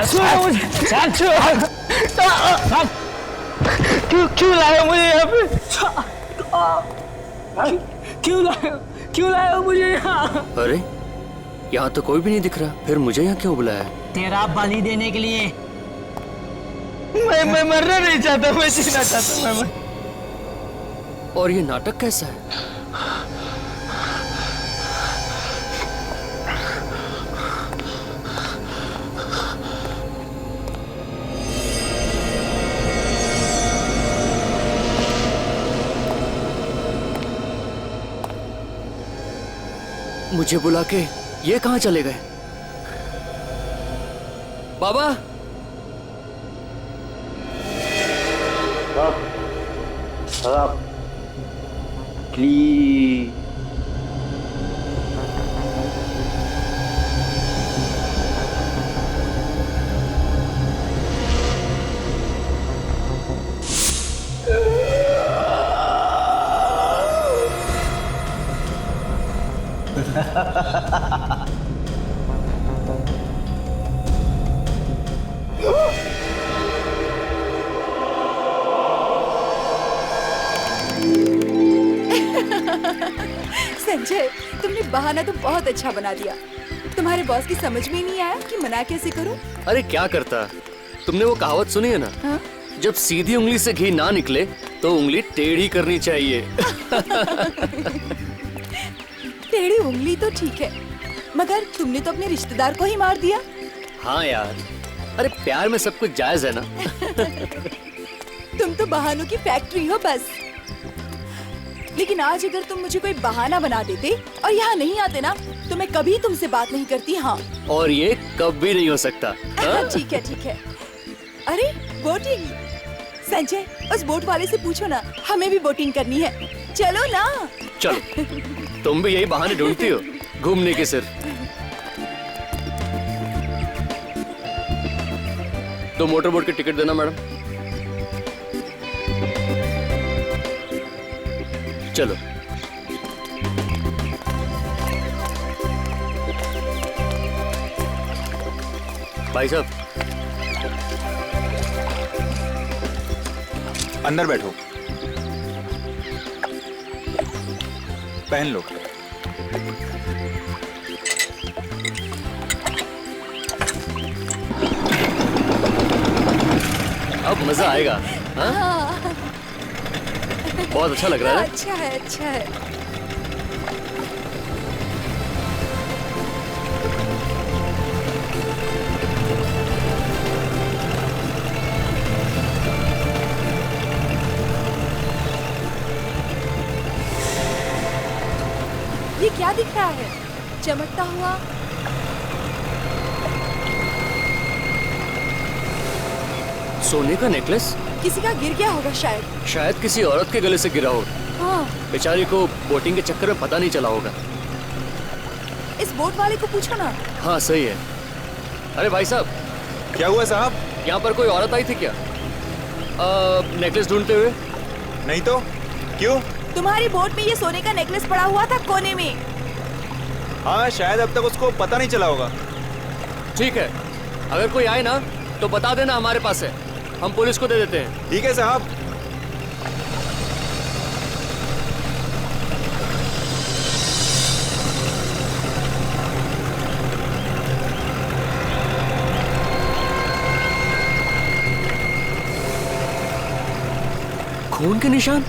छोड़ो मुझे, छोड़ो। क्यों लाए मुझे यहाँ पे? क्यों लाए हो मुझे यहाँ? अरे यहाँ तो कोई भी नहीं दिख रहा, फिर मुझे यहाँ क्यों बुलाया? तेरा बलि देने के लिए। मैं मरना नहीं चाहता, मैं जीना चाहता हूँ। और ये नाटक कैसा है? मुझे बुला के ये कहाँ चले गए? बाबा, प्लीज। संजय, तुमने बहाना तो बहुत अच्छा बना दिया। तुम्हारे बॉस की समझ में ही नहीं आया कि मना कैसे करूं? अरे क्या करता? तुमने वो कहावत सुनी है ना? हाँ? जब सीधी उंगली से घी ना निकले तो उंगली टेढ़ी करनी चाहिए। टेढ़ी उंगली तो ठीक है, मगर तुमने तो अपने रिश्तेदार को ही मार दिया। हाँ यार, अरे प्यार में सब कुछ जायज है ना। तुम तो बहानों की फैक्ट्री हो बस। लेकिन आज अगर तुम मुझे कोई बहाना बना देते और यहाँ नहीं आते ना, तो मैं कभी तुमसे बात नहीं करती। हाँ, और ये कभी नहीं हो सकता। ठीक है ठीक है। अरे बोटिंग, संजय उस बोट वाले से पूछो ना, हमें भी बोटिंग करनी है। चलो ना। चलो, तुम भी यही बहाने ढूंढती हो घूमने के सिर्फ। तो मोटर बोट की टिकट देना मैडम। चलो। भाई साहब, अंदर बैठो, पहन लो। अब मजा आएगा। हाँ? बहुत अच्छा लग रहा है। अच्छा है, अच्छा है। ये क्या दिख रहा है चमकता हुआ? सोने का नेकलेस? किसी का गिर गया होगा शायद। शायद किसी औरत के गले से गिरा हो। हाँ, बेचारी को बोटिंग के चक्कर में पता नहीं चला होगा। इस बोट वाले को पूछो ना। हाँ सही है। अरे भाई साहब, क्या हुआ साहब? यहाँ पर कोई औरत आई थी क्या नेकलेस ढूंढते हुए? नहीं तो क्यों? तुम्हारी बोट में ये सोने का नेकलेस पड़ा हुआ था कोने में। हाँ, शायद अब तक उसको पता नहीं चला होगा। ठीक है, अगर कोई आए ना तो बता देना, हमारे पास है, हम पुलिस को दे देते हैं। ठीक है साहब। खून के निशान?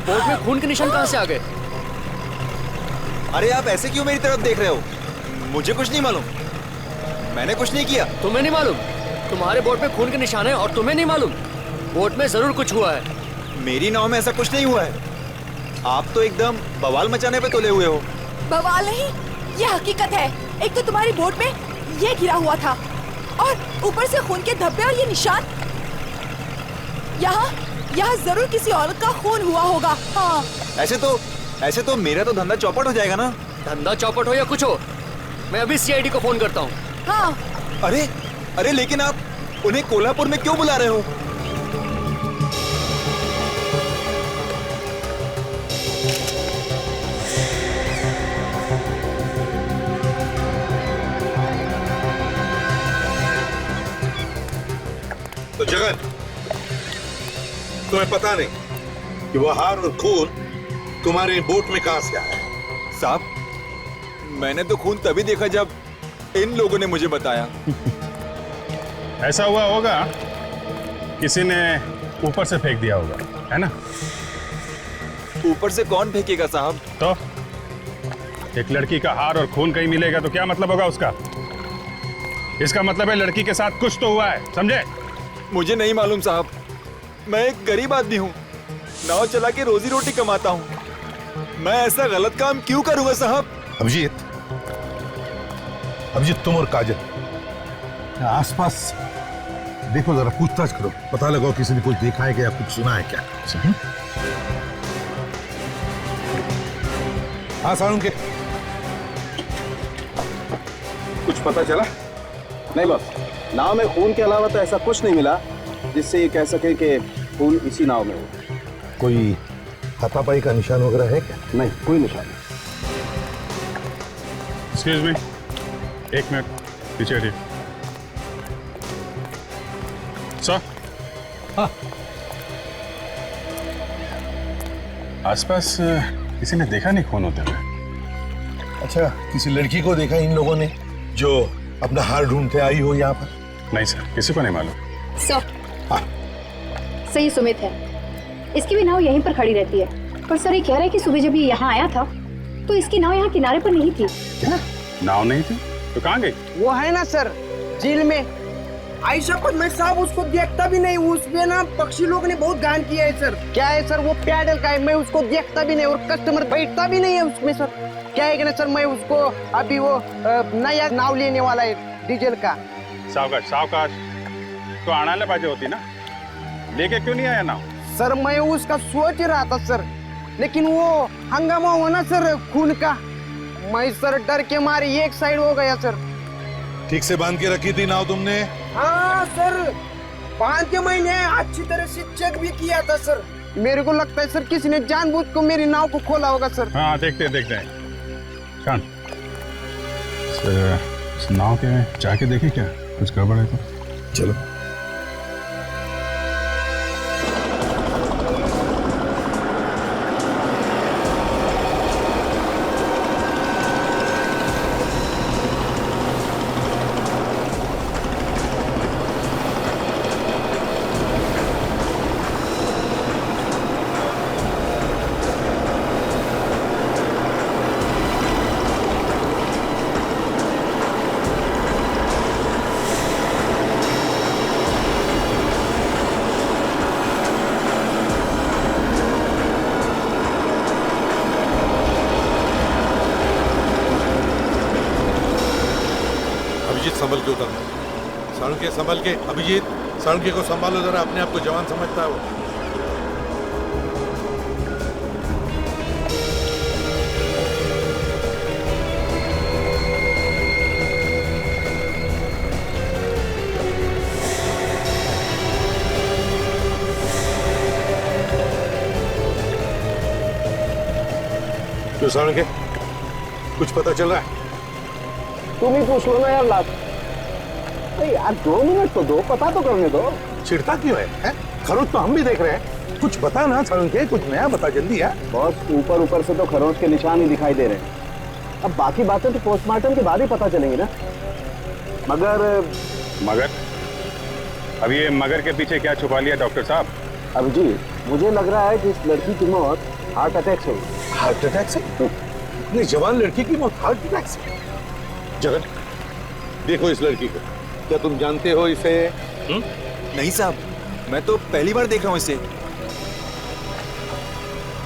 बोट में खून के निशान कहाँ से आ गए? अरे आप ऐसे क्यों मेरी तरफ देख रहे हो? मुझे कुछ नहीं मालूम, मैंने कुछ नहीं किया। तुम्हें नहीं मालूम? तुम्हारे बोट में खून के निशान है और तुम्हें नहीं मालूम? बोट में जरूर कुछ हुआ है। मेरी नाव में ऐसा कुछ नहीं हुआ है। आप तो एकदम बवाल मचाने पे तुले हुए हो। बवाल नहीं, ये हकीकत है। एक तो तुम्हारी बोट में ये गिरा हुआ था और ऊपर से खून के धब्बे और ये निशान। यहाँ जरूर किसी औरत का खून हुआ होगा। हाँ। ऐसे तो मेरा तो धंधा चौपट हो जाएगा ना। धंधा चौपट हो या कुछ हो, मैं अभी सीआईडी को फोन करता हूँ। हाँ। अरे लेकिन आप उन्हें कोल्हापुर में क्यों बुला रहे हो? तो जगन, तुम्हें पता नहीं कि वो हार और खून तुम्हारे बोट में कहां से आया? साहब, मैंने तो खून तभी देखा जब इन लोगों ने मुझे बताया। ऐसा हुआ होगा, किसी ने ऊपर से फेंक दिया होगा, है ना? ऊपर से कौन फेंकेगा साहब? तो एक लड़की का हार और खून कहीं मिलेगा तो क्या मतलब होगा उसका? इसका मतलब है लड़की के साथ कुछ तो हुआ है, समझे? मुझे नहीं मालूम साहब, मैं एक गरीब आदमी हूँ, नाव चला के रोजी रोटी कमाता हूँ। मैं ऐसा गलत काम क्यों करूंगा साहब? अभिजीत, तुम और काजल आसपास देखो, जरा पूछताछ करो, पता लगाओ किसी ने कुछ देखा है क्या, कुछ सुना है क्या? हाँ साळुंके, कुछ पता चला? नहीं बस, नाव में खून के अलावा तो ऐसा कुछ नहीं मिला जिससे ये कह सके कि खून इसी नाव में हो। कोई हाथापाई का निशान वगैरह है क्या? नहीं, कोई निशान नहीं। एक्सक्यूज मी, एक मिनट पीछे हटिए। सर, हाँ, आसपास किसी ने देखा नहीं खून होते हुए? अच्छा, किसी लड़की को देखा इन लोगों ने जो अपना हार ढूंढते आई हो यहाँ पर? नहीं सर, किसी को नहीं मालूम। सर, हाँ। सही सुमित है, इसकी भी नाव यहीं पर खड़ी रहती है। पर सर ये कह रहा है कि सुबह जब ये यहाँ आया था तो इसकी नाव यहाँ किनारे पर नहीं थी। क्या? नाव नहीं थी तो कहाँ गई? वो है ना सर, झील में। आयशा पर मैं साहब उसको देखता भी नहीं, उसमें ना पक्षी लोग ने बहुत गान किया है सर। क्या है सर, वो पैडल का है, मैं उसको देखता भी नहीं और कस्टमर बैठता भी नहीं है उसमें सर। क्या है कि ना सर, मैं उसको अभी वो नया नाव लेने वाला है डीजल का। सावकाश सावकाश, तो आना पाहिजे होती ना, लेके क्यों नहीं आया नाव? सर मैं उसका सोच रहा था सर, लेकिन वो हंगामा हुआ ना सर खून का, मैं सर डर के मारे एक साइड हो गया सर। ठीक से बांध के रखी थी नाव तुमने? हाँ सर, बांध के मैंने अच्छी तरह से चेक भी किया था सर। मेरे को लगता है सर किसी ने जानबूझ को मेरी नाव को खोला होगा सर। हाँ देखते हैं। शान, इस नाव के जाके देखी क्या कुछ गड़बड़ है तो? चलो। संभल के उतरना। साळुंके संभल के। अभिजीत, साळुंके को संभालो जरा, अपने आप को जवान समझता है वो। क्यों साळुंके, कुछ पता चल रहा है? तुम ही पूछ लो ना यार लास्ट। अरे यार 2 मिनट तो दो, पता तो करने दो। चिढ़ता क्यों है? खरोच तो हम भी देख रहे हैं, कुछ बता ना साळुंके, कुछ नया बता जल्दी यार। बहुत ऊपर से तो खरोच के निशान ही दिखाई दे रहे हैं, अब बाकी बातें तो पोस्टमार्टम के बाद ही पता चलेंगी ना। मगर अब ये मगर के पीछे क्या छुपा लिया डॉक्टर साहब? अभिजीत, मुझे लग रहा है कि इस लड़की की मौत हार्ट अटैक से हुई। हार्ट अटैक से? इतनी जवान लड़की की मौत हार्ट अटैक से? जगन, देखो इस लड़की को, क्या तुम जानते हो इसे? नहीं साहब, मैं तो पहली बार देख रहा हूँ इसे।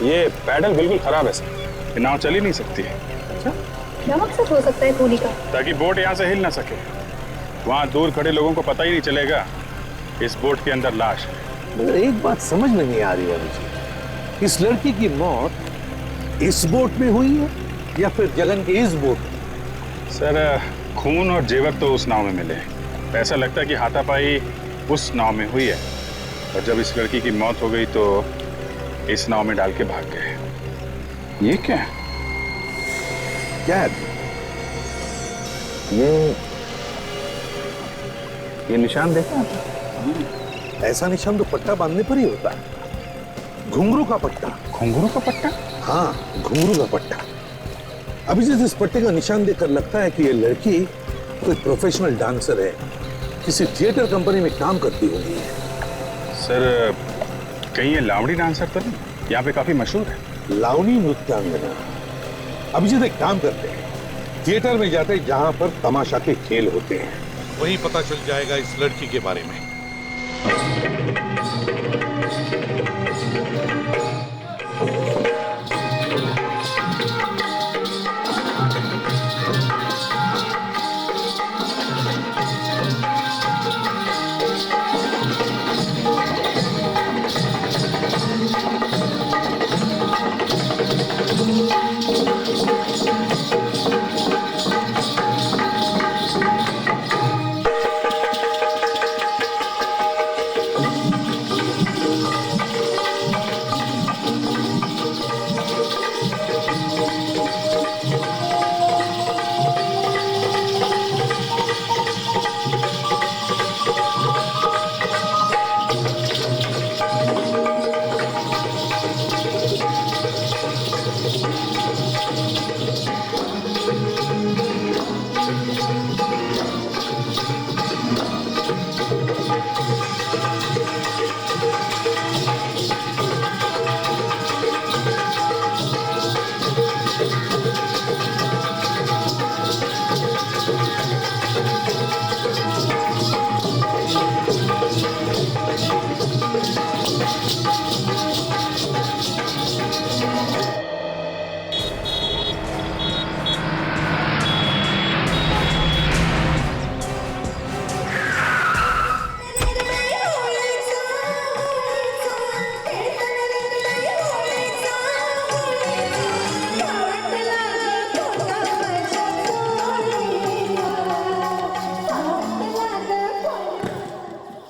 ये पैडल बिल्कुल खराब है सर, ये नाव चल ही नहीं सकती है। अच्छा, क्या मकसद हो सकता है खूनी का? ताकि बोट यहाँ से हिल ना सके, वहाँ दूर खड़े लोगों को पता ही नहीं चलेगा इस बोट के अंदर लाश है। मगर एक बात समझ में नहीं आ रही है मुझे, इस लड़की की मौत इस बोट में हुई है या फिर जगन की इस बोट में? सर खून और जेवर तो उस नाव में मिले, ऐसा लगता है कि हाथापाई उस नाव में हुई है और जब इस लड़की की मौत हो गई तो इस नाव में डाल के भाग गए। ये क्या है? क्या है ये निशान देखा? ऐसा निशान तो पट्टा बांधने पर ही होता है, घुंघरू का पट्टा। घुंघरू का पट्टा? हाँ, घुंघरू का पट्टा। अभिजीत, इस पट्टे का निशान देखकर लगता है कि ये लड़की कोई प्रोफेशनल डांसर है, किसी थिएटर कंपनी में काम करती होगी। सर, कहीं ये लावणी डांसर तो नहीं? यहाँ पे काफी मशहूर है। लावणी नृत्यांगना। अभिजीत, एक काम करते हैं, थिएटर में जाते हैं जहां पर तमाशा के खेल होते हैं, वहीं पता चल जाएगा इस लड़की के बारे में।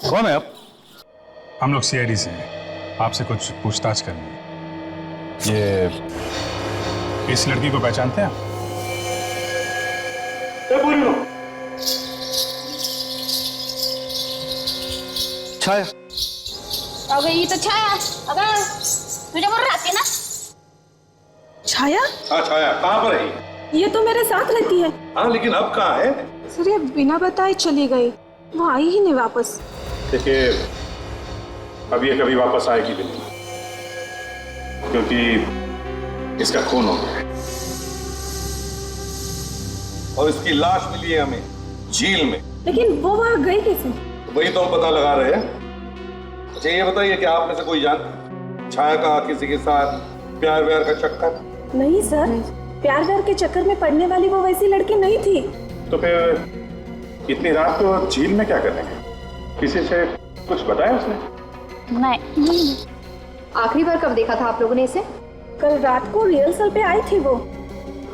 कौन है आप? हम लोग सीआईडी से हैं, आपसे कुछ पूछताछ करनी है। ये इस लड़की को पहचानते हैं आप? छाया। अगं ही तर छाया, अगं तुझ्याबरोबर राहते ना? छाया? हाँ छाया, कहाँ पर है? ये तो मेरे साथ रहती है। हाँ, लेकिन अब कहाँ है? सर, ये बिना बताए चली गई, वो आई ही नहीं वापस। देखिए, अब ये कभी वापस आएगी भी नहीं, क्योंकि इसका खून हो गया है। और इसकी लाश मिली है हमें झील में। लेकिन वो वहाँ गई कैसे? वही तो हम पता लगा रहे हैं। अच्छा ये बताइए कि आप में से कोई जानता छाया का किसी के साथ प्यार व्यार का चक्कर? नहीं सर, प्यार व्यार के चक्कर में पड़ने वाली वो वैसी लड़की नहीं थी। तो फिर इतनी रात को झील में क्या करने गए? किसी से कुछ बताया उसने? नहीं। आखिरी बार कब देखा था आप लोगों ने इसे? कल रात को रिहर्सल पे आई थी वो।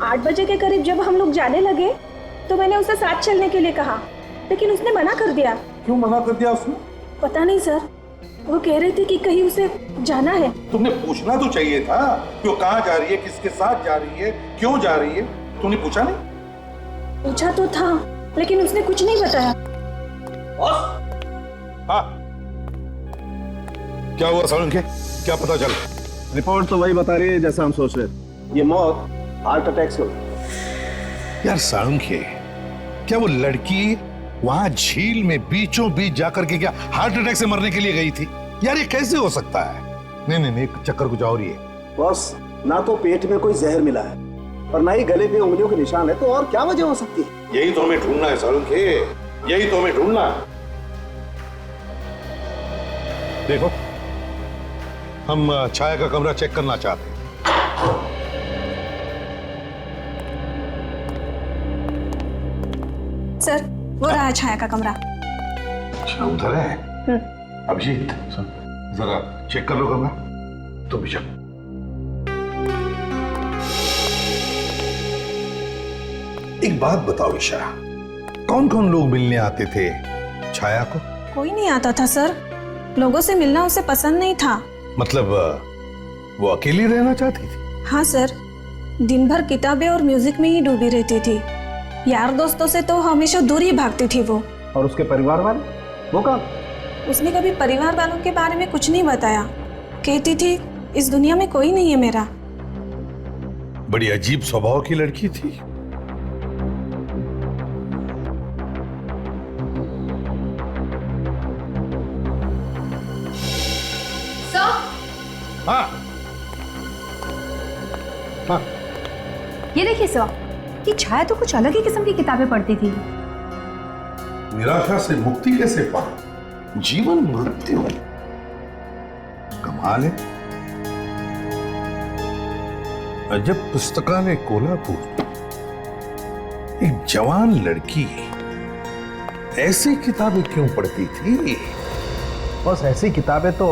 8 बजे के करीब जब हम लोग जाने लगे तो मैंने उसे साथ चलने के लिए कहा, लेकिन उसने मना कर दिया। क्यों मना कर दिया उसने? पता नहीं सर, वो कह रही थी कि कहीं उसे जाना है। तुमने पूछना तो चाहिए था कि वो कहाँ जा रही है, किसके साथ जा रही है, क्यों जा रही है? तुमने पूछा नहीं? पूछा तो था, लेकिन उसने कुछ नहीं बताया। हाँ, क्या हुआ सालुंखे? क्या पता चला? रिपोर्ट तो वही बता रही है जैसा हम सोच रहे थे। ये मौत हार्ट अटैक से हुई। यार सालुंखे, क्या वो लड़की वहां झील में बीचों बीच जाकर के क्या हार्ट अटैक से मरने के लिए गई थी? यार ये कैसे हो सकता है? नहीं नहीं नहीं, चक्कर कुछ और ही है। बॉस, ना तो पेट में कोई जहर मिला है और ना ही गले पे उंगलियों के निशान है, तो और क्या वजह हो सकती है? यही तो हमें ढूंढना है सालुंखे, यही तो हमें ढूंढना है। देखो, हम छाया का कमरा चेक करना चाहते हैं। सर, वो रहा छाया का कमरा। अच्छा, उधर है? अभिजीत, जरा चेक कर लो कमरा। तुम भी चलो। एक बात बताओ ईशा, कौन कौन लोग मिलने आते थे छाया को? कोई नहीं आता था सर, लोगों से मिलना उसे पसंद नहीं था। मतलब वो अकेली रहना चाहती थी? हाँ सर, दिन भर किताबें और म्यूजिक में ही डूबी रहती थी। यार दोस्तों से तो हमेशा दूर ही भागती थी वो। और उसके परिवार वाले वो कहाँ? उसने कभी परिवार वालों के बारे में कुछ नहीं बताया। कहती थी इस दुनिया में कोई नहीं है मेरा। बड़ी अजीब स्वभाव की लड़की थी। हाँ हाँ, ये देखिए सर, कि छाया तो कुछ अलग ही किस्म की किताबें पढ़ती थी। निराशा से मुक्ति कैसे पा, जीवन मृत्यु, कमाल है। अजब पुस्तकालय कोल्हापुर, एक जवान लड़की ऐसी किताबें क्यों पढ़ती थी? बस ऐसी किताबें तो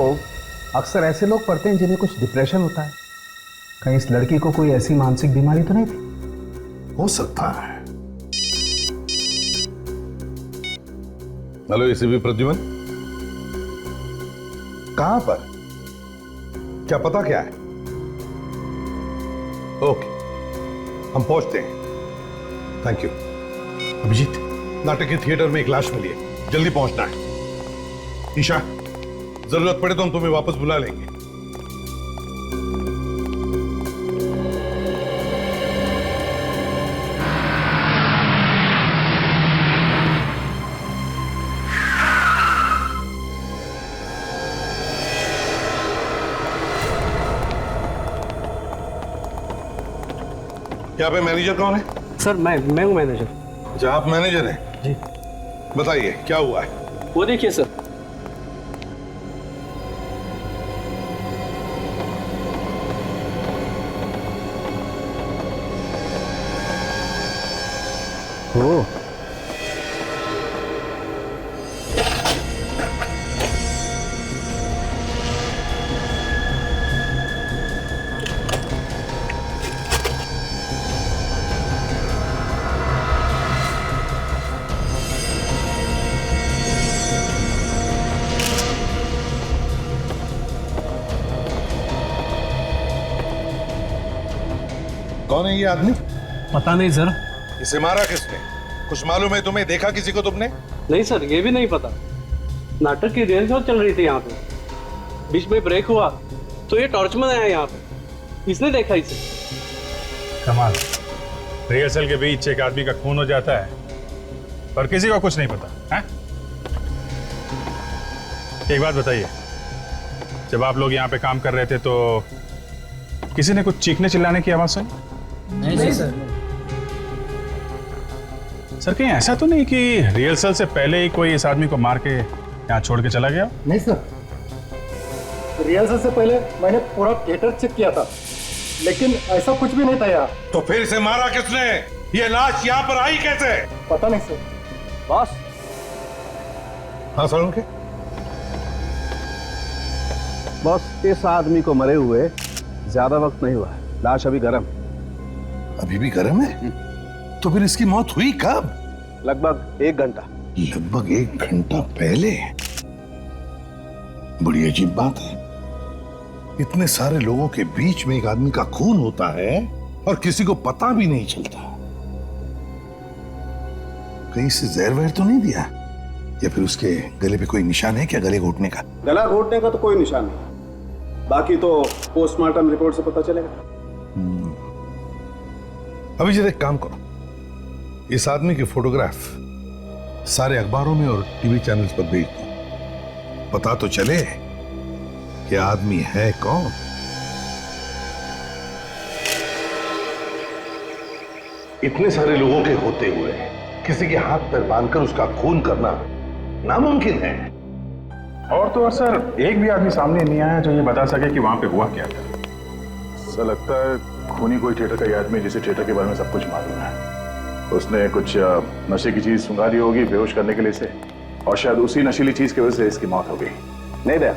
अक्सर ऐसे लोग पढ़ते हैं जिन्हें कुछ डिप्रेशन होता है। कहीं इस लड़की को कोई ऐसी मानसिक बीमारी तो नहीं थी? हो सकता है। हेलो एसीपी प्रद्युमन, कहां पर? क्या पता क्या है? ओके, हम पहुंचते हैं। Thank you. अभिजीत, नाटक के थिएटर में एक लाश मिली है, जल्दी पहुंचना है। ईशा, जरूरत पड़े तो हम तुम्हें वापस बुला लेंगे। यहाँ पे मैनेजर कौन है? सर मैं हूँ मैनेजर। अच्छा, आप मैनेजर हैं? जी। बताइए क्या हुआ है? वो देखिए सर। ओह, कौन है ये आदमी? पता नहीं सर। इसे मारा किसने? कुछ मालूम है तुम्हें? देखा किसी को तुमने? नहीं सर, ये भी नहीं पता। नाटक की रिहर्सल चल रही थी यहाँ पे, बीच में ब्रेक हुआ तो ये टॉर्चमैन आया यहाँ पे, इसने देखा इसे। कमाल, रिहर्सल के बीच एक आदमी का खून हो जाता है पर किसी को कुछ नहीं पता है? एक बात बताइए, जब आप लोग यहाँ पे काम कर रहे थे तो किसी ने कुछ चीखने चिल्लाने की आवाज सुनी? नहीं सर। सर कहीं ऐसा तो नहीं कि रिहर्सल से पहले ही कोई इस आदमी को मार के यहाँ छोड़ के चला गया? नहीं सर, रिहर्सल से पहले मैंने पूरा थिएटर चेक किया था, लेकिन ऐसा कुछ भी नहीं था यहाँ। तो फिर इसे मारा किसने? ये लाश यहाँ पर आई कैसे? पता नहीं सर। बॉस। हाँ सर, उनके बॉस, इस आदमी को मरे हुए ज्यादा वक्त नहीं हुआ है। लाश अभी गर्म। अभी भी गर्म है? तो फिर इसकी मौत हुई कब? लगभग 1 घंटा। लगभग 1 घंटा पहले? बड़ी अजीब बात है। इतने सारे लोगों के बीच में एक आदमी का खून होता है और किसी को पता भी नहीं चलता। कहीं से जहर वहर तो नहीं दिया? या फिर उसके गले पे कोई निशान है क्या, गले घोटने का? गला घोटने का तो कोई निशान नहीं, बाकी तो पोस्टमार्टम रिपोर्ट से पता चलेगा। अभिजीत, एक काम करो, इस आदमी की फोटोग्राफ सारे अखबारों में और टीवी चैनल्स पर भेज दो, पता तो चले कि आदमी है कौन। इतने सारे लोगों के होते हुए किसी के हाथ पैर बांधकर उसका खून करना नामुमकिन है। और तो और सर, एक भी आदमी सामने नहीं आया जो ये बता सके कि वहां पे हुआ क्या था। सर लगता है खूनी कोई थिएटर का आदमी जिसे थिएटर के बारे में सब कुछ मालूम है। उसने कुछ नशे की चीज सुंघा दी होगी बेहोश करने के लिए से, और शायद उसी नशीली चीज की वजह से इसकी मौत हो गई। नहीं दया,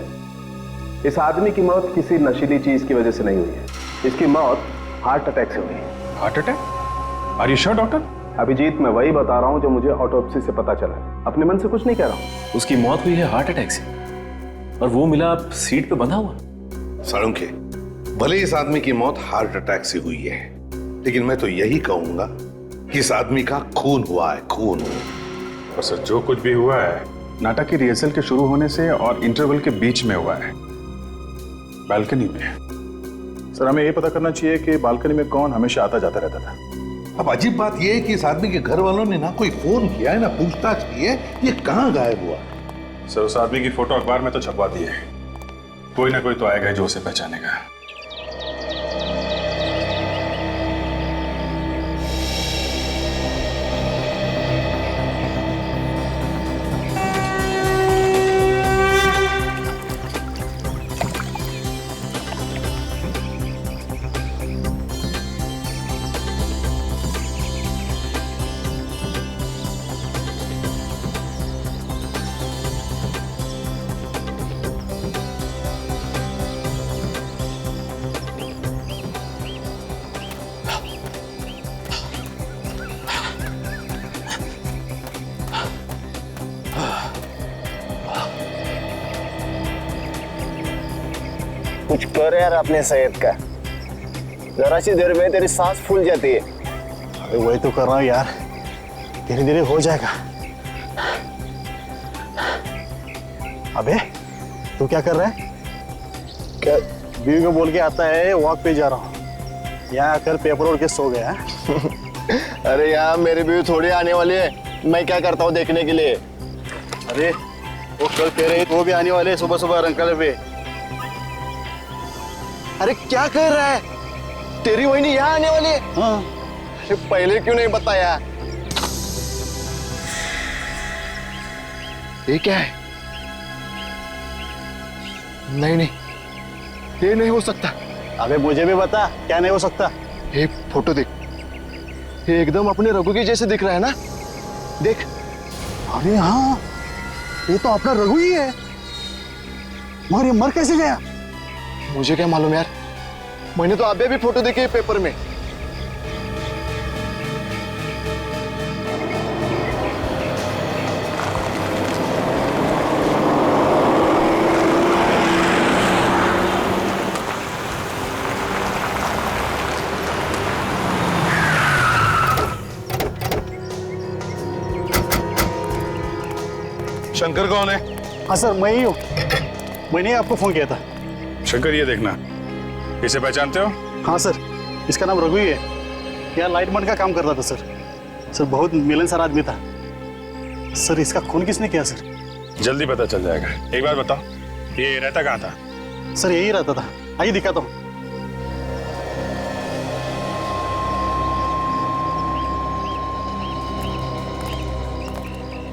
इस आदमी की मौत किसी नशीली चीज की वजह से नहीं हुई है। इसकी मौत हार्ट अटैक से हुई है। Heart attack? Are you sure doctor? Abhijit, मैं वही बता रहा हूँ जो मुझे ऑटोप्सी से पता चला। अपने मन से कुछ नहीं कह रहा हूँ। उसकी मौत हुई है हार्ट अटैक से, और वो मिला सीट पे बंधा हुआ। साळुंखे, भले इस आदमी की मौत हार्ट अटैक से हुई है, लेकिन मैं तो यही कहूंगा कि इस आदमी का खून हुआ है, खून। और सर जो कुछ भी हुआ है नाटक की रिहर्सल के शुरू होने से और इंटरवल के बीच में हुआ है, बालकनी में। सर हमें ये पता करना चाहिए कि बालकनी में कौन हमेशा आता जाता रहता था। अब अजीब बात यह है कि इस आदमी के घर वालों ने ना कोई फोन किया है ना पूछताछ की है, ये कहाँ गायब हुआ? सर उस आदमी की फोटो अखबार में तो छपवा दी है, कोई ना कोई तो आएगा जो उसे पहचानेगा। कुछ कर यार अपने सेहत का, जरा सी देर में तेरी सांस फूल जाती है। अरे वही तो कर रहा हूँ यार, धीरे धीरे हो जाएगा। अबे तू क्या कर रहा है? क्या बीवी को बोल के आता है वॉक पे जा रहा हूँ, यहाँ आकर पेपर ओढ़ के सो गया। अरे यार मेरी बीवी थोड़ी आने वाली है, मैं क्या करता हूँ देखने के लिए। अरे वो कल कह रहे वो भी आने वाले हैं सुबह सुबह रंगकले पे। अरे क्या कर रहा है, तेरी वही यहाँ आने वाली है? हाँ। अरे पहले क्यों नहीं बताया? ये क्या है? नहीं नहीं, ये नहीं हो सकता। अबे मुझे भी बता क्या नहीं हो सकता। ये फोटो देख, ये एकदम अपने रघु के जैसे दिख रहा है ना, देख। अरे हाँ, ये तो अपना रघु ही है, मगर ये मर कैसे गया? मुझे क्या मालूम यार, मैंने तो अभी भी फोटो देखी है पेपर में। शंकर कौन है? हाँ सर मैं ही हूँ, मैंने आपको फोन किया था। शंकर ये देखना, इसे पहचानते हो? हाँ सर, इसका नाम रघु ही है, यहाँ लाइटमैन का काम करता था सर। सर बहुत मिलनसार आदमी था सर। इसका खून किसने किया सर? जल्दी पता चल जाएगा। एक बात बताओ, ये रहता कहाँ था? सर यही रहता था, आइए दिखाता हूँ।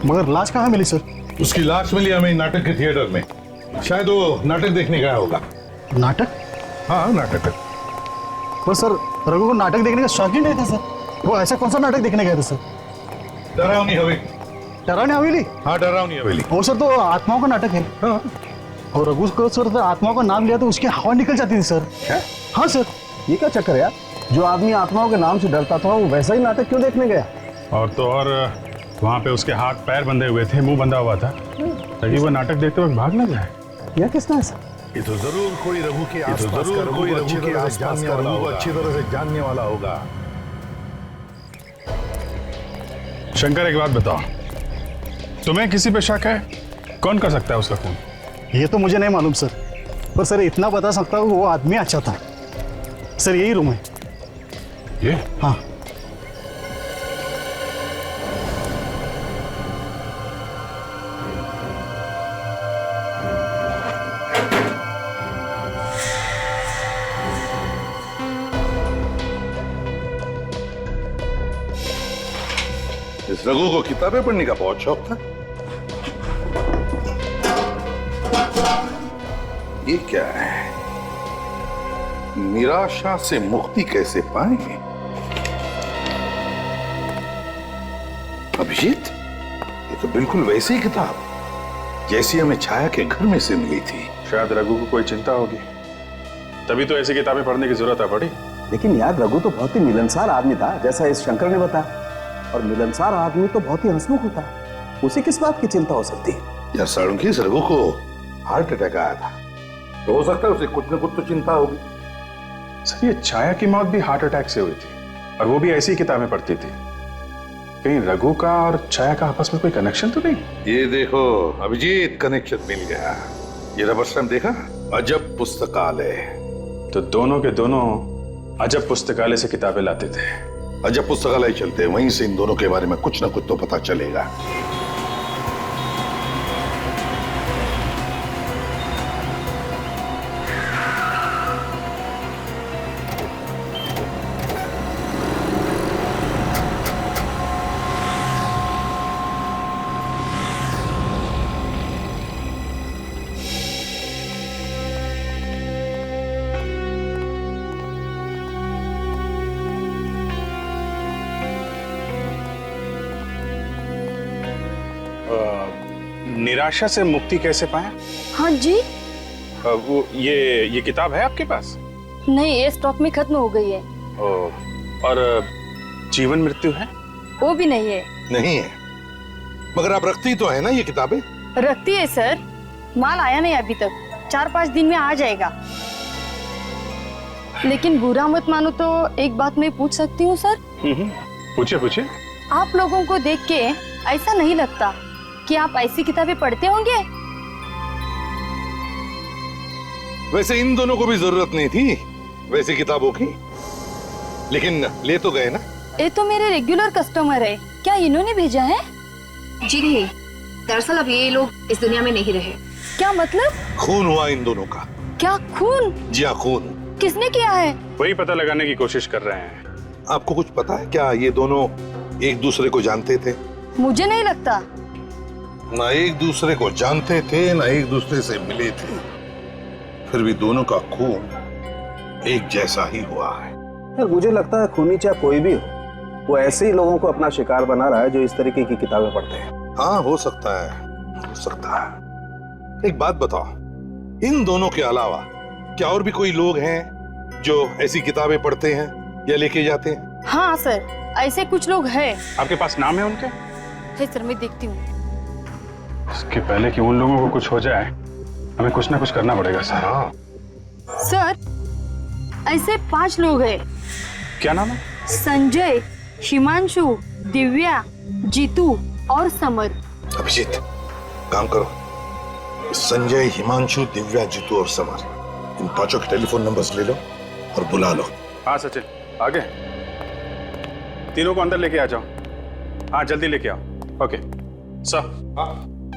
मगर लाश कहाँ मिली सर? उसकी लाश मिली हमें नाटक के थिएटर में, शायद वो नाटक देखने गया होगा। नाटक? हाँ नाटक। पर सर रघु को नाटक देखने का शौक ही नहीं था सर। वो ऐसा कौन सा नाटक देखने गए थे सर? डरावनी हवेली। डरावनी हवेली? हाँ डरावनी हवेली। वो सर तो आत्माओं का नाटक है। हाँ। और रघु को सर तो आत्माओं का नाम लिया तो उसकी हवा निकल जाती थी सर। क्या? हाँ सर। ये क्या चक्कर है यार, जो आदमी आत्माओं के नाम से डरता था वो वैसा ही नाटक क्यों देखने गया? और तो और वहाँ पे उसके हाथ पैर बंधे हुए थे, मुंह बंधा हुआ था, ताकि वो नाटक देखते वक्त भाग ना जाए। यह किसने ऐसा? ये तो जरूर कोई रघु के आसपास का रघु को अच्छी तरह से जानने वाला होगा। शंकर एक बात बताओ, तुम्हें किसी पे शक है? कौन कर सकता है उसका खून? ये तो मुझे नहीं मालूम सर, पर सर इतना बता सकता हूँ वो आदमी अच्छा था सर। यही रूम है ये? हाँ। इस रघु को किताबें पढ़ने का बहुत शौक था। ये क्या है? निराशा से मुक्ति कैसे पाएंगे? अभिजीत, ये तो बिल्कुल वैसी ही किताब जैसी हमें छाया के घर में से मिली थी। शायद रघु को कोई चिंता होगी, तभी तो ऐसी किताबें पढ़ने की जरूरत है पड़ी। लेकिन यार रघु तो बहुत ही मिलनसार आदमी था, जैसा इस शंकर ने बताया। और मिलनसार आदमी तो बहुत ही हंसमुख होता है, उसे किस बात की चिंता हो सकती है? यार साळुंखी, इस रघु को हार्ट अटैक आया था, तो हो सकता है उसे कुछ न कुछ तो चिंता होगी। सर ये छाया की मौत भी हार्ट अटैक से हुई थी, और वो भी ऐसी किताबें पढ़ती थी। कहीं रघु का और छाया का आपस में कोई कनेक्शन तो नहीं? ये देखो अभिजीत, कनेक्शन मिल गया। ये रबर स्टैम्प देखा? अजब पुस्तकालय। तो दोनों के दोनों अजब पुस्तकालय से किताबें लाते थे। अजब पुस्तकालय चलते, वहीं से इन दोनों के बारे में कुछ ना कुछ तो पता चलेगा। निराशा से मुक्ति कैसे पाए? हाँ जी। वो ये किताब है आपके पास? नहीं, ये स्टॉक में खत्म हो गई है। और जीवन मृत्यु है? वो भी नहीं है। नहीं है, मगर आप रखती तो है ना ये किताबें? रखती है सर, माल आया नहीं अभी तक, 4-5 दिन में आ जाएगा। लेकिन बुरा मत मानो तो एक बात मैं पूछ सकती हूँ सर? पूछिए पूछिए। आप लोगों को देख के ऐसा नहीं लगता कि आप ऐसी किताबें पढ़ते होंगे? वैसे इन दोनों को भी जरूरत नहीं थी वैसी किताबों की, लेकिन ले तो गए ना। ये तो मेरे रेगुलर कस्टमर है, क्या इन्होंने भेजा है? जी नहीं, दरअसल अब ये लोग इस दुनिया में नहीं रहे। क्या मतलब? खून हुआ इन दोनों का। क्या खून? जी हाँ, खून। किसने किया है? वही पता लगाने की कोशिश कर रहे हैं। आपको कुछ पता है क्या, ये दोनों एक दूसरे को जानते थे? मुझे नहीं लगता। ना एक दूसरे को जानते थे, ना एक दूसरे से मिले थे, फिर भी दोनों का खून एक जैसा ही हुआ है। यार मुझे लगता है खूनी चाहे कोई भी हो, वो ऐसे ही लोगों को अपना शिकार बना रहा है जो इस तरीके की किताबें पढ़ते हैं। हाँ, हो सकता है, हो सकता है। एक बात बताओ, इन दोनों के अलावा क्या और भी कोई लोग हैं जो ऐसी किताबें पढ़ते हैं या लेके जाते हैं? हाँ सर, ऐसे कुछ लोग हैं। आपके पास नाम है उनके? है सर, मैं देखती हूँ। इसके पहले कि उन लोगों को कुछ हो जाए, हमें कुछ ना कुछ करना पड़ेगा सर। हाँ सर, ऐसे 5 लोग हैं। क्या नाम है? संजय, हिमांशु, दिव्या, जीतू और समर। अभिजीत, काम करो, संजय, हिमांशु, दिव्या, जीतू और समर, इन 5 के टेलीफोन नंबर्स ले लो और बुला लो। हाँ सचिन, आगे तीनों को अंदर लेके आ जाओ। हाँ जल्दी लेके आओ। ओके सर,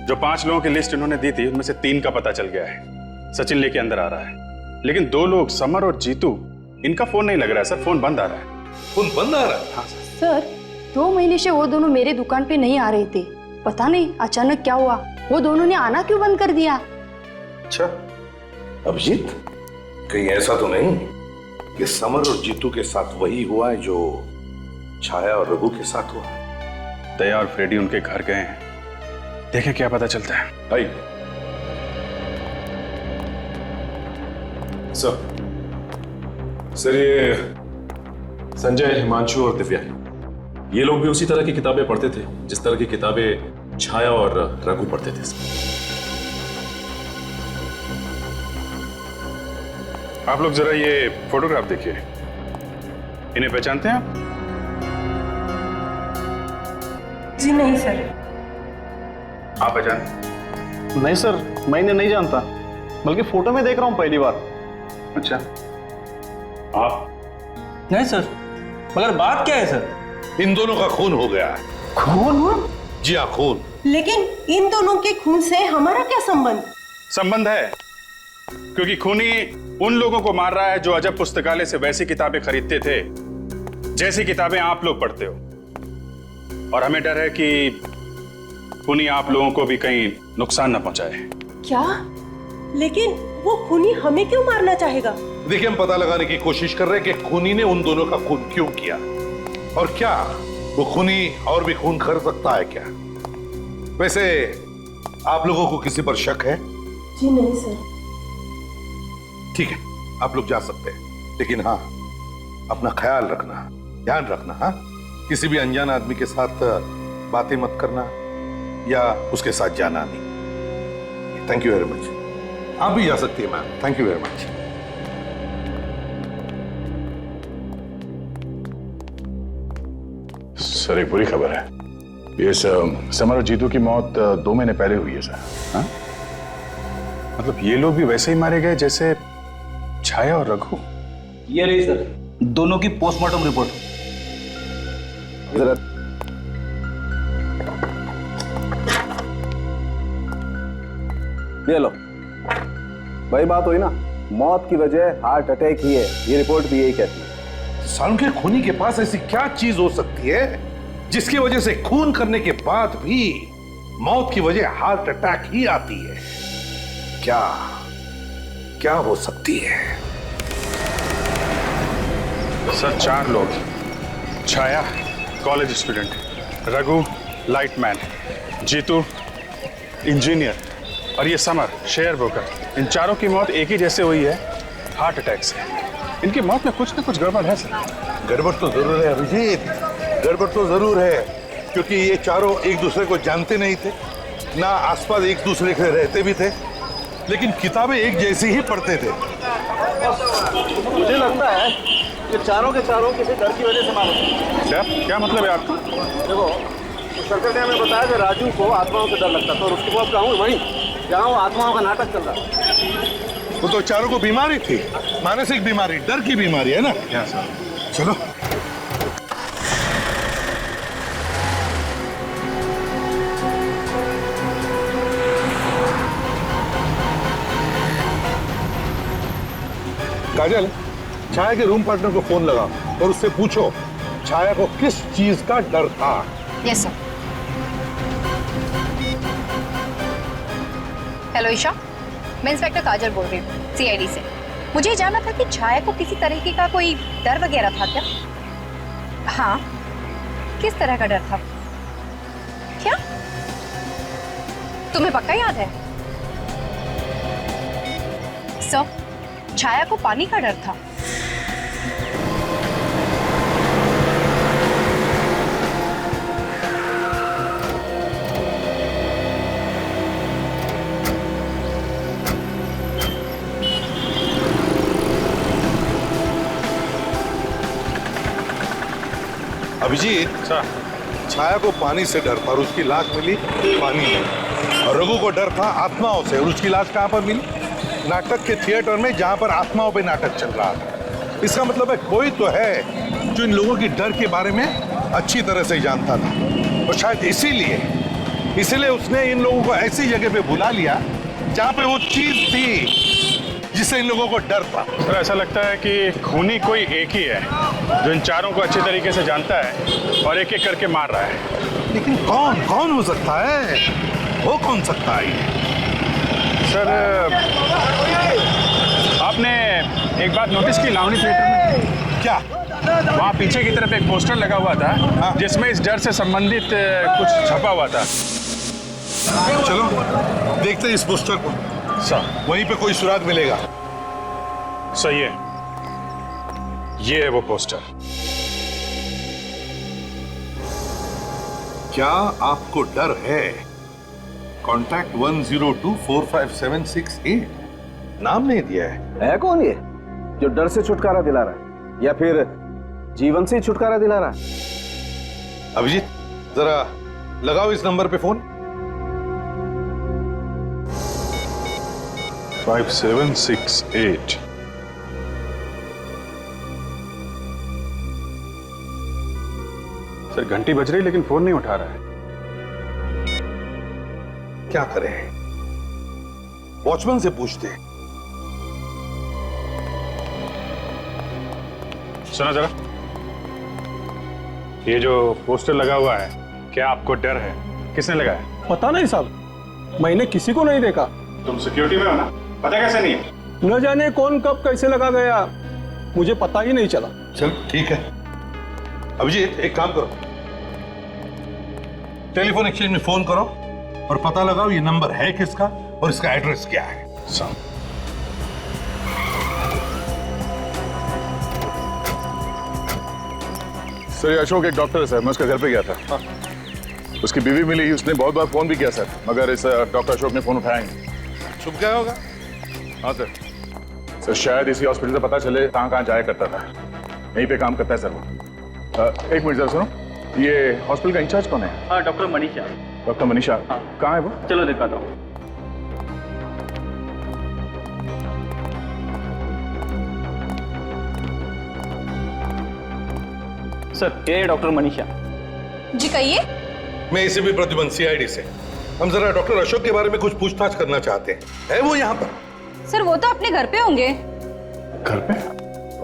जो 5 लोगों की लिस्ट इन्होंने दी थी उनमें से 3 का पता चल गया है। सचिन लेके अंदर आ रहा है, लेकिन 2 लोग समर और जीतू, इनका फोन नहीं लग रहा है सर, फोन बंद आ रहा है। फोन बंद आ रहा है? हाँ सर, 2 महीने से वो दोनों मेरे दुकान पे नहीं आ रहे थे। पता नहीं अचानक क्या हुआ, वो दोनों ने आना क्यों बंद कर दिया? अच्छा अभिजीत, कहीं ऐसा तो नहीं कि समर और जीतू के साथ वही हुआ है जो छाया और रघु के साथ हुआ? दया और फ्रेडी उनके घर गए हैं, देखें क्या पता चलता है। भाई सर ये संजय, हिमांशु और दिव्या, ये लोग भी उसी तरह की किताबें पढ़ते थे जिस तरह की किताबें छाया और रघु पढ़ते थे। आप लोग जरा ये फोटोग्राफ देखिए, इन्हें पहचानते हैं आप? जी नहीं सर। आप पहचान? नहीं सर, मैं इन्हें नहीं जानता, बल्कि फोटो में देख रहा हूँ पहली बार। अच्छा, आप? नहीं सर, मगर बात क्या है सर? इन दोनों का खून हो गया है। खून? जी हाँ, खून। लेकिन इन दोनों के खून से हमारा क्या संबंध? संबंध है, क्योंकि खूनी उन लोगों को मार रहा है जो अजब पुस्तकालय से वैसी किताबें खरीदते थे जैसी किताबें आप लोग पढ़ते हो, और हमें डर है कि खूनी आप लोगों को भी कहीं नुकसान न पहुंचाए। क्या? लेकिन वो खूनी हमें क्यों मारना चाहेगा? देखिए, हम पता लगाने की कोशिश कर रहे हैं कि खूनी ने उन दोनों का खून क्यों किया, और क्या वो खूनी और भी खून कर सकता है क्या? वैसे आप लोगों को किसी पर शक है? जी नहीं सर। ठीक है, आप लोग जा सकते हैं, लेकिन हाँ, अपना ख्याल रखना, ध्यान रखना। हाँ, किसी भी अनजान आदमी के साथ बातें मत करना या उसके साथ जाना नहीं। Thank you very much. आप भी जा सकती है ma'am. Thank you very much. Sir एक बुरी खबर है। ये समर और जीतू की मौत 2 महीने पहले हुई है सर। हाँ? मतलब ये लोग भी वैसे ही मारे गए जैसे छाया और रघु। ये रही सर दोनों की पोस्टमार्टम रिपोर्ट। ये लो वही बात हुई ना, मौत की वजह हार्ट अटैक ही है, ये रिपोर्ट भी यही कहती है। सालू के खूनी के पास ऐसी क्या चीज हो सकती है जिसकी वजह से खून करने के बाद भी मौत की वजह हार्ट अटैक ही आती है? क्या क्या हो सकती है? सर 4 लोग, Chhaya college student, Raghu lightman, Jeetu engineer और ये समर शेयर ब्रोकर। इन चारों की मौत एक ही जैसे हुई है, हार्ट अटैक से। इनकी मौत में कुछ ना कुछ गड़बड़ है सर। गड़बड़ तो जरूर है अभिजीत, गड़बड़ तो जरूर है, क्योंकि ये चारों एक दूसरे को जानते नहीं थे, ना आसपास एक दूसरे के रहते भी थे, लेकिन किताबें एक जैसी ही पढ़ते थे। मुझे लगता है कि चारों के चारों किसी डर की वजह से मारे। क्या मतलब है आपका? देखो सर्कल ने हमें बताया कि राजू को आत्माओं से डर लगता था और उसके बाद कहूँ वहीं जहाँ वो आत्माओं का नाटक चल रहा। वो तो चारों को बीमारी थी, मानसिक बीमारी, डर की बीमारी है ना। चलो काजल, छाया के रूम पार्टनर को फोन लगा और उससे पूछो छाया को किस चीज का डर था। Yes sir. हेलो ईशा, मैं इंस्पेक्टर काजल बोल रही हूँ सीआईडी से। मुझे जानना था कि छाया को किसी तरीके का कोई डर वगैरह था क्या? हाँ, किस तरह का डर था? क्या तुम्हें पक्का याद है? सर, छाया को पानी का डर था। अभिजीत, छाया को पानी से डर था और उसकी लाश मिली पानी में, और रघु को डर था आत्माओं से और उसकी लाश कहां पर मिली? नाटक के थिएटर में, जहां पर आत्माओं पे नाटक चल रहा था। इसका मतलब है कोई तो है जो इन लोगों की डर के बारे में अच्छी तरह से जानता था, और शायद इसीलिए उसने इन लोगों को ऐसी जगह पे बुला लिया जहां पे वो चीज थी जिससे इन लोगों को डर था। सर ऐसा लगता है कि खूनी कोई एक ही है जो इन चारों को अच्छी तरीके से जानता है और एक एक करके मार रहा है। लेकिन कौन हो सकता है? वो कौन सकता है? सर आपने एक बात नोटिस की लावनी थिएटर में? क्या? वहाँ पीछे की तरफ एक पोस्टर लगा हुआ था जिसमें इस डर से संबंधित कुछ छपा हुआ था। चलो देखते हैं इस पोस्टर को। सर वहीं पे कोई सुराग मिलेगा। सही है, ये है वो पोस्टर। क्या आपको डर है? कॉन्टैक्ट 1024576 नाम नहीं दिया है कौन ये जो डर से छुटकारा दिला रहा है या फिर जीवन से छुटकारा दिला रहा है? अभिजीत, जरा लगाओ इस नंबर पे फोन। 5768। सर घंटी बज रही लेकिन फोन नहीं उठा रहा है। क्या करें? वॉचमैन से पूछते हैं। सुना जरा, ये जो पोस्टर लगा हुआ है, क्या आपको डर है? किसने लगाया? पता नहीं साहब, मैंने किसी को नहीं देखा। तुम सिक्योरिटी में हो ना, पता कैसे नहीं है? न जाने कौन कब कैसे लगा गया, मुझे पता ही नहीं चला। चल ठीक है। अभिजीत एक काम करो, टेलीफोन एक्सचेंज में फोन करो और पता लगाओ ये नंबर है किसका और इसका एड्रेस क्या है। सर ये अशोक एक डॉक्टर है सर, मैं उसके घर पे गया था। उसकी बीवी मिली, उसने बहुत बार फोन भी किया सर, मगर इस डॉक्टर अशोक ने फोन उठाया नहीं। छुप गया होगा। हाँ सर। सर शायद इसी हॉस्पिटल से पता चले कहाँ कहाँ जाया करता था। यहीं पे काम करता है सर वो। एक मिनट जरा सुनो। ये हॉस्पिटल का इंचार्ज कौन है? हाँ, डॉक्टर मनीषा। डॉक्टर मनीषा। हाँ। कहाँ है वो? चलो दिखाता हूँ। सर, ये डॉक्टर मनीषा। जी कहिए। मैं इसे भी प्रतिबंध सीआईडी से। हम जरा डॉक्टर अशोक के बारे में कुछ पूछताछ करना चाहते हैं। है वो यहाँ पर? सर वो तो अपने घर पे होंगे। घर पे?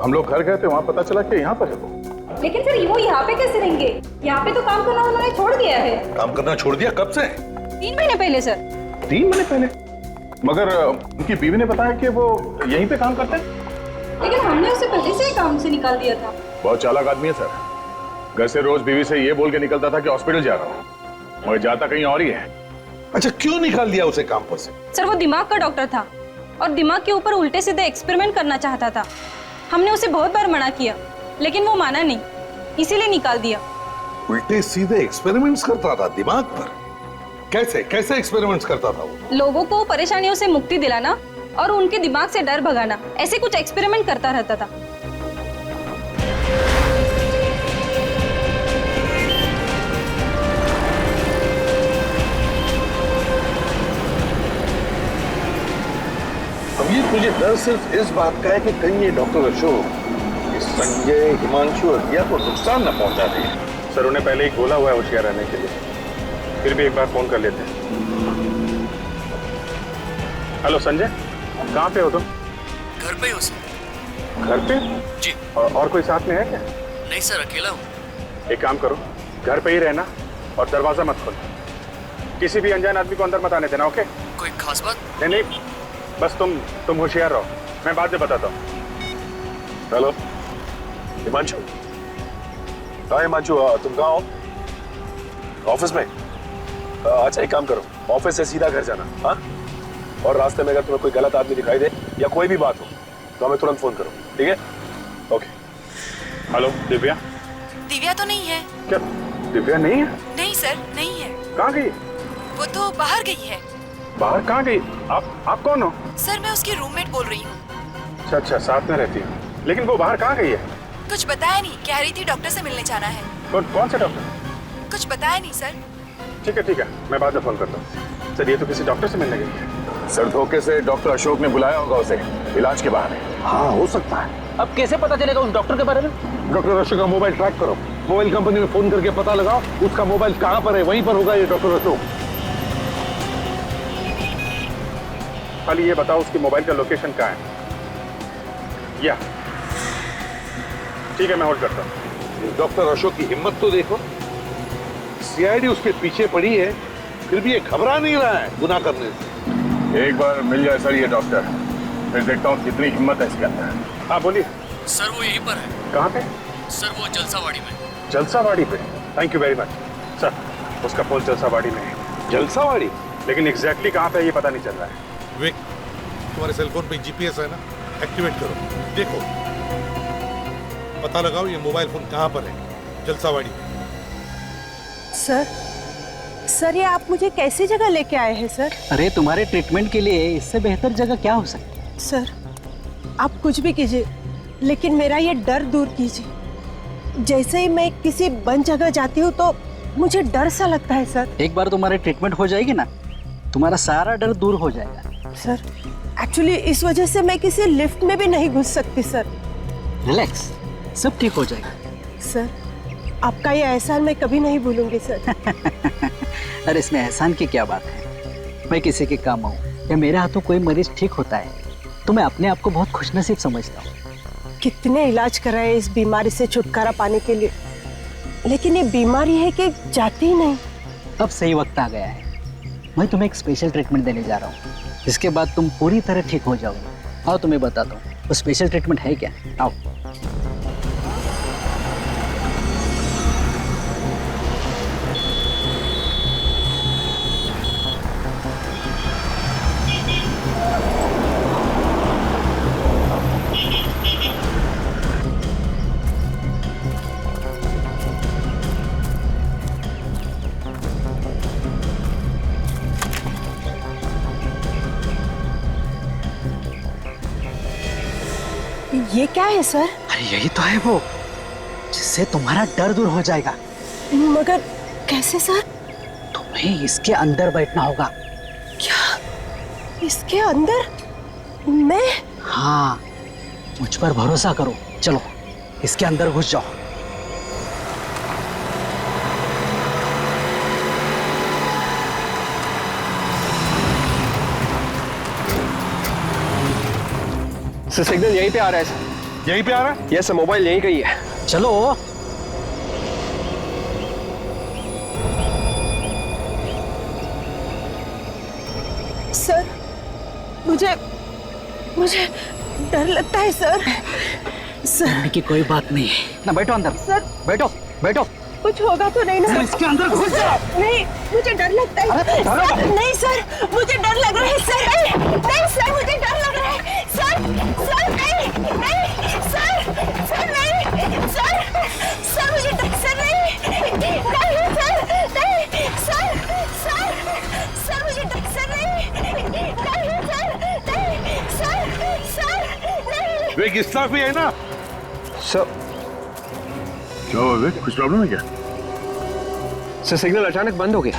हम लोग घर गए थे, वहाँ पता चला कि यहाँ पर है वो। लेकिन सर वो यहाँ पे कैसे रहेंगे? यहाँ पे तो काम करना उन्होंने छोड़ दिया है। काम करना छोड़ दिया? कब से? 3 महीने पहले सर। 3 महीने पहले? मगर उनकी बीवी ने बताया कि वो यहीं पे काम करते हैं। लेकिन हमने उसे पहले से ही काम से निकाल दिया था। बहुत चालाक आदमी है सर। घर से रोज बीवी से ये बोल के निकलता था कि हॉस्पिटल जा रहा हूँ, मगर जाता कहीं और ही है। अच्छा, क्यों निकाल दिया उसे काम पर से? सर वो दिमाग का डॉक्टर था और दिमाग के ऊपर उल्टे सीधे एक्सपेरिमेंट करना चाहता था। हमने उसे बहुत बार मना किया लेकिन वो माना नहीं, इसीलिए निकाल दिया। उल्टे सीधे एक्सपेरिमेंट्स करता था दिमाग पर? कैसे कैसे एक्सपेरिमेंट्स करता था वो? लोगों को परेशानियों से मुक्ति दिलाना और उनके दिमाग से डर भगाना, ऐसे कुछ एक्सपेरिमेंट करता रहता था। अब ये तुझे डर सिर्फ इस बात का है कि कहीं ये डॉक्टर अशोक इस संजय, हिमांशु और दिया को नुकसान न पहुंचा दे। सर उन्हें पहले ही बोला हुआ है होशियार रहने के लिए, फिर भी एक बार फोन कर लेते हैं। हेलो संजय, कहाँ पे हो तुम? घर पे हो सर। घर पे? जी। और कोई साथ में है क्या? नहीं सर, अकेला हूँ। एक काम करो, घर पे ही रहना और दरवाजा मत खोलना। किसी भी अनजान आदमी को अंदर मत आने देना, ओके? कोई खास बात? नहीं, बस तुम होशियार रहो, मैं बाद में बताता हूँ। हेलो हिमांशु। हाँ हिमांशु, तुम कहाँ हो? ऑफिस में? अच्छा एक काम करो, ऑफिस से सीधा घर जाना। हाँ, और रास्ते में अगर तुम्हें कोई गलत आदमी दिखाई दे या कोई भी बात हो तो हमें तुरंत फोन करो, ठीक है? ओके। हेलो दिव्या। दिव्या तो नहीं है। क्या दिव्या नहीं है? नहीं सर, नहीं है। कहाँ गई? वो तो बाहर गई है। बाहर कहाँ गई? आप कौन हो? सर मैं उसकी रूममेट बोल रही हूँ। अच्छा, साथ में रहती हूँ, लेकिन वो बाहर कहाँ गई है? कुछ बताया नहीं, कह रही थी डॉक्टर से मिलने जाना है। कौन से डॉक्टर? कुछ बताया नहीं सर। ठीक है, मैं बाद में फोन करता हूँ। सर ये तो किसी डॉक्टर से मिलने गई है। सर धोखे से डॉक्टर अशोक ने बुलाया होगा उसे इलाज के बहाने। हाँ हो सकता है। अब कैसे पता चलेगा उस डॉक्टर के बारे में? डॉक्टर अशोक का मोबाइल ट्रैक करो, मोबाइल कंपनी में फोन करके पता लगाओ उसका मोबाइल कहाँ पर है, वहीं पर होगा ये डॉक्टर अशोक। खाली ये बताओ उसकी मोबाइल का लोकेशन कहाँ है? या ठीक है, मैं होल्ड करता हूँ। डॉक्टर अशोक की हिम्मत तो देखो, सीआईडी उसके पीछे पड़ी है, फिर भी ये घबरा नहीं रहा है गुनाह करने से। एक बार मिल जाए सर ये डॉक्टर, फिर देखता हूँ कितनी हिम्मत है इसके अंदर। हाँ बोलिए। सर वो यहीं पर है। कहाँ पे? सर वो जलसावाड़ी में। जलसावाड़ी पे? Thank you very much sir. उसका पोल जलसावाड़ी में है। जलसावाड़ी? लेकिन एग्जैक्टली कहाँ पे ये पता नहीं चल रहा है। विक, तुम्हारे सेलफोन पे जीपीएस है ना, एक्टिवेट करो, देखो पता लगाओ ये मोबाइल फोन कहाँ पर है। जलसावाड़ी में। सर ये आप मुझे कैसी जगह लेके आए हैं सर? अरे तुम्हारे ट्रीटमेंट के लिए इससे बेहतर जगह क्या हो सकती है? सर आप कुछ भी कीजिए लेकिन मेरा ये डर दूर कीजिए। जैसे ही मैं किसी बंद जगह जाती हूँ तो मुझे डर सा लगता है सर। एक बार तुम्हारी ट्रीटमेंट हो जाएगी ना, तुम्हारा सारा डर दूर हो जाएगा। सर एक्चुअली इस वजह से मैं किसी लिफ्ट में भी नहीं घुस सकती सर। रिलैक्स, सब ठीक हो जाएगा। सर आपका ये एहसान मैं कभी नहीं भूलूंगी सर। अरे इसमें एहसान की क्या बात है, मैं किसी के काम आऊँ या मेरे हाथों कोई मरीज ठीक होता है तो मैं अपने आप को बहुत खुशनसीब समझता हूँ। कितने इलाज कराए इस बीमारी से छुटकारा पाने के लिए, लेकिन ये बीमारी है कि जाती ही नहीं। अब सही वक्त आ गया है, मैं तुम्हें एक स्पेशल ट्रीटमेंट देने जा रहा हूँ, जिसके बाद तुम पूरी तरह ठीक हो जाओगे। आओ तुम्हें बताता हूँ वो स्पेशल ट्रीटमेंट है क्या। आओ। ये क्या है सर? अरे यही तो है वो, जिससे तुम्हारा डर दूर हो जाएगा। मगर कैसे सर? तुम्हें इसके अंदर बैठना होगा। क्या इसके अंदर? मैं? हाँ, मुझ पर भरोसा करो। चलो इसके अंदर घुस जाओ। सर सिग्नल यहीं पे आ रहा है सर। यहीं पे आ रहा है? यस सर, मोबाइल यहीं का ही है। चलो। सर मुझे डर लगता है सर। डरने की कोई बात नहीं है ना, बैठो अंदर। सर बैठो बैठो। कुछ होगा तो नहीं ना? इसके अंदर घुस जाओ। नहीं, मुझे डर लगता है। सर, नहीं सर, मुझे डर लग रहा है सर। नहीं सर, मुझे डर लग रहा है सर। सर नहीं, नहीं सर, सर नहीं, सर मुझे सर नहीं, नहीं सर, नहीं सर, सर मुझे सर नहीं, नहीं सर, नहीं। विवेक इस तरफ भी है ना? सर क्या हुआ विवेक, कुछ प्रॉब्लम है क्या? सर सिग्नल अचानक बंद हो गया।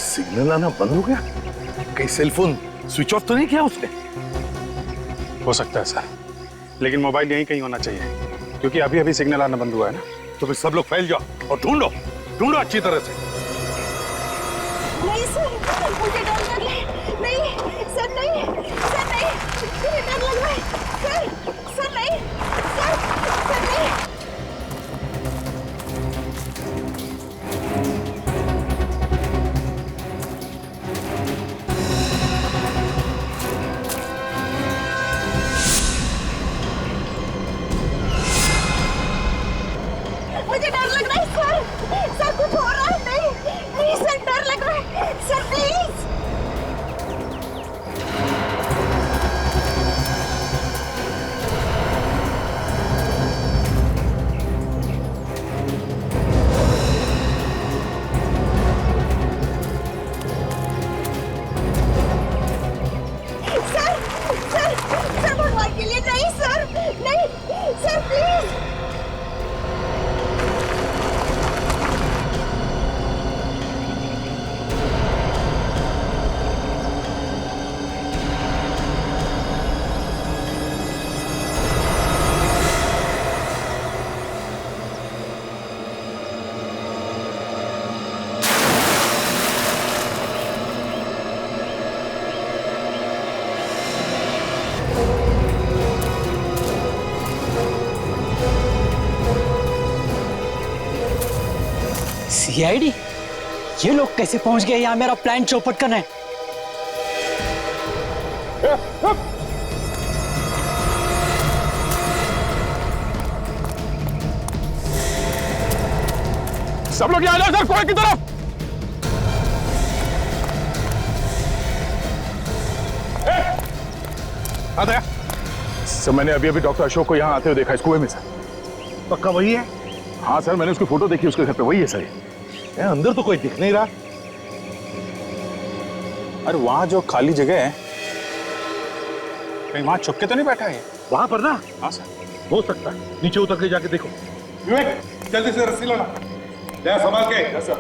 सिग्नल आना बंद हो गया? कहीं सेलफोन स्विच ऑफ तो नहीं किया उसने? हो सकता है सर, लेकिन मोबाइल यहीं कहीं होना चाहिए, क्योंकि अभी अभी सिग्नल आना बंद हुआ है ना। तो फिर सब लोग फैल जाओ और ढूंढो ढूंढो अच्छी तरह से। नहीं सर, मुझे डर लग रहा है। नहीं सर, नहीं सर, नहीं मुझे डर लग रहा है सर। सर नहीं, सर नहीं। मुझे डर लग रहा है सर। सर कुछ हो रहा है? नहीं, नहीं सर, डर लग रहा है सर, प्लीज। सर भगवान के लिए नहीं सर, नहीं सर, प्लीज। सीआईडी? ये लोग कैसे पहुंच गए यहाँ मेरा प्लान चौपट करने? सब लोग यहाँ आ जाओ सर, कुएं की तरफ। आता सर मैंने अभी अभी डॉक्टर अशोक को यहाँ आते हुए देखा इस कुएं में सर। पक्का वही है? हाँ सर, मैंने उसकी फोटो देखी, उसके घर पे वही है सर। अंदर तो कोई दिख नहीं रहा। अरे वहां जो खाली जगह है, कहीं वहां छुप के तो नहीं बैठा है? वहां पर ना? हाँ सर। हो सकता है, नीचे उतर के जाके देखो। विवेक जल्दी से रस्सी लाना, जरा संभाल के। Yes sir.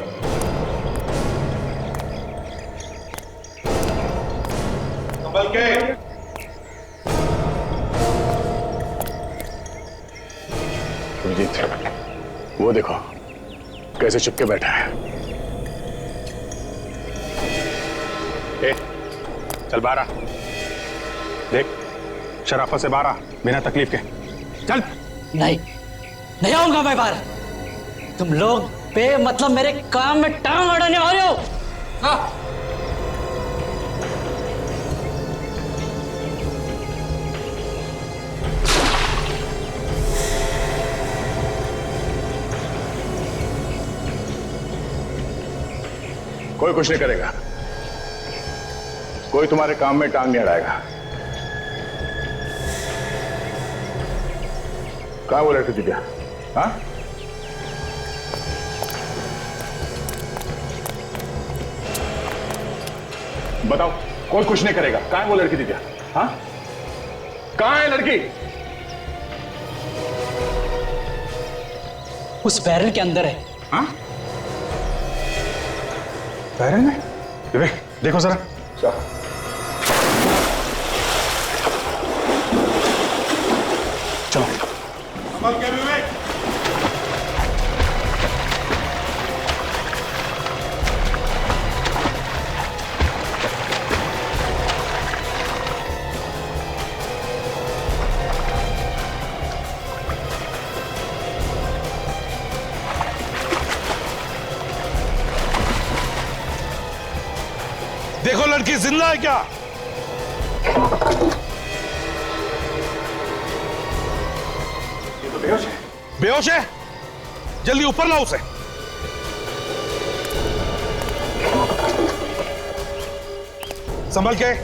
संभाल के। सुजीत, वो देखो कैसे चुपके बैठा है। ए, चल बाहर आ। देख, शराफत से बाहर आ, बिना तकलीफ के। चल। नहीं, नहीं आऊंगा मैं बाहर। तुम लोग पे मतलब मेरे काम में टांग अड़ाने वाले हो। हाँ। कोई कुछ नहीं करेगा, कोई तुम्हारे काम में टांग नहीं अड़ाएगा। कहाँ वो लड़की दिव्या? हाँ, बताओ, कोई कुछ नहीं करेगा। कहाँ है वो लड़की दिव्या? हाँ, कहाँ है लड़की? उस बैरल के अंदर है। हाँ? बैरल में? विवेक देखो जरा। चलो। संभल के विवेक। देखो लड़की जिंदा है क्या? ये तो बेहोश है। बेहोश है? जल्दी ऊपर लाओ उसे। संभल के।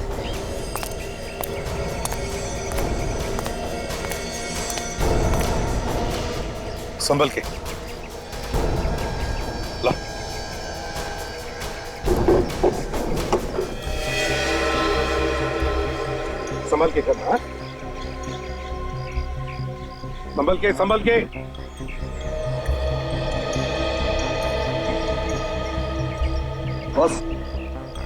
संभल के ला। संभल के करना। हाँ? संभल के, संभल के। बॉस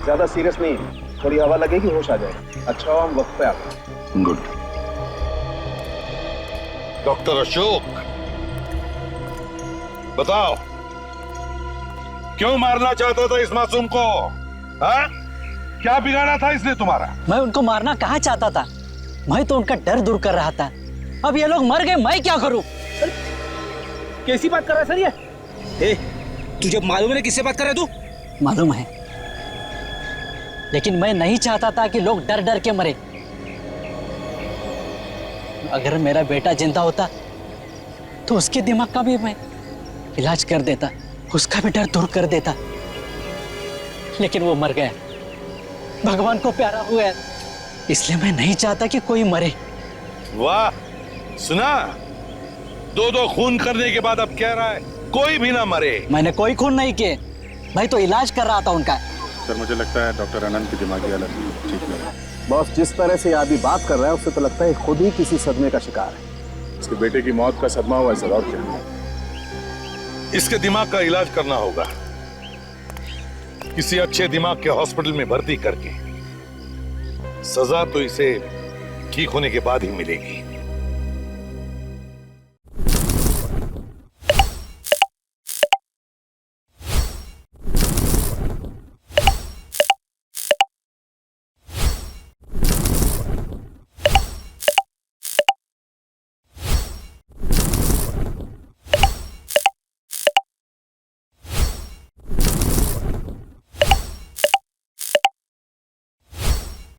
ज्यादा सीरियस नहीं, थोड़ी हवा लगेगी होश आ जाए। अच्छा हो हम वक्त पे आ गए। गुड। डॉक्टर अशोक बताओ, क्यों मारना चाहता था इस मासूम को? हाँ? क्या बिगाड़ा था इसने तुम्हारा? मैं उनको मारना कहाँ चाहता था, मैं तो उनका डर दूर कर रहा था। अब ये लोग मर गए, मैं क्या करूं? कैसी बात कर रहा है सर ये? ए, तुझे मालूम है किससे बात कर रहा है तू? मालूम है, लेकिन मैं नहीं चाहता था कि लोग डर डर के मरे। अगर मेरा बेटा जिंदा होता तो उसके दिमाग का भी मैं इलाज कर देता, उसका भी डर दूर कर देता। लेकिन वो मर गया, भगवान को प्यारा हुआ है, इसलिए मैं नहीं चाहता कि कोई मरे। वाह, सुना? दो खून करने के बाद अब कह रहा है कोई भी ना मरे। मैंने कोई खून नहीं किए, मैं तो इलाज कर रहा था उनका। सर मुझे लगता है डॉक्टर अनंत की दिमागी हालत ठीक नहीं है। बॉस जिस तरह से आदमी बात कर रहा है उससे तो लगता है खुद ही किसी सदमे का शिकार है। उसके बेटे की मौत का सदमा हुआ है सर, और क्या? इसके दिमाग का इलाज करना होगा, किसी अच्छे दिमाग के हॉस्पिटल में भर्ती करके। सजा तो इसे ठीक होने के बाद ही मिलेगी।